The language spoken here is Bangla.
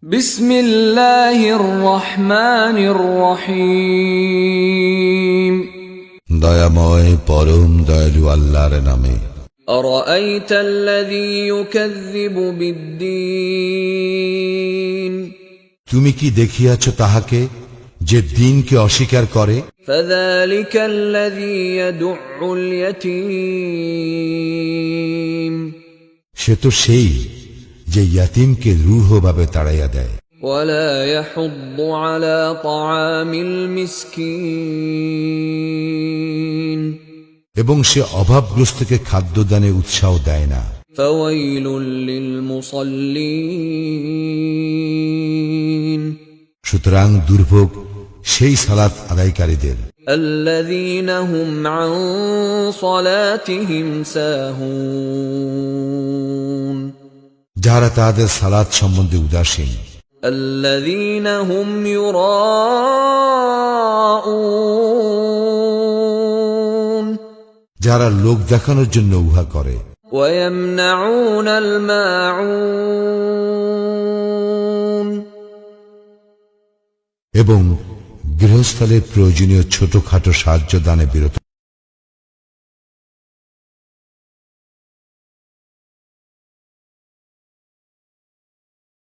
বিসমিল্লাহির রহমানির রহিম। দয়াময় পরম দয়ালু আল্লাহর নামে। আরাআইতাল্লাযী ইউকাযযিবু বিদ্দীন। তুমি কি দেখিয়াছ তাহাকে যে দিনকে অস্বীকার করে? ফাযালিকাল্লাযী ইয়াদুউল ইয়াতীম। সে তো সেই যে ইয়াতীমকে রূঢ়ভাবে তাড়াইয়া দেয়। ওয়ালা ইয়াহুদ্দু আলা তাআমিল মিসকিন। এবং সে অভাবগ্রস্তকে খাদ্যদানে উৎসাহ দেয় না। ফাওয়াইলুল লিল মুসাল্লিন। সুতরাং দুর্ভোগ সেই সালাত আদায়কারীদের আল্লাযীনা হুম আন সালাতিহিম সাহুন। যারা তাদের সালাত সম্বন্ধে উদাসীন। আল্লাযীনা হুম ইউরাউন। যারা লোক দেখানোর জন্য উহা করে। ওয়া ইয়ামনাউনাল মাউন। এবং গৃহস্থলে প্রয়োজনীয় ছোটখাটো সাহায্য দানে বিরত।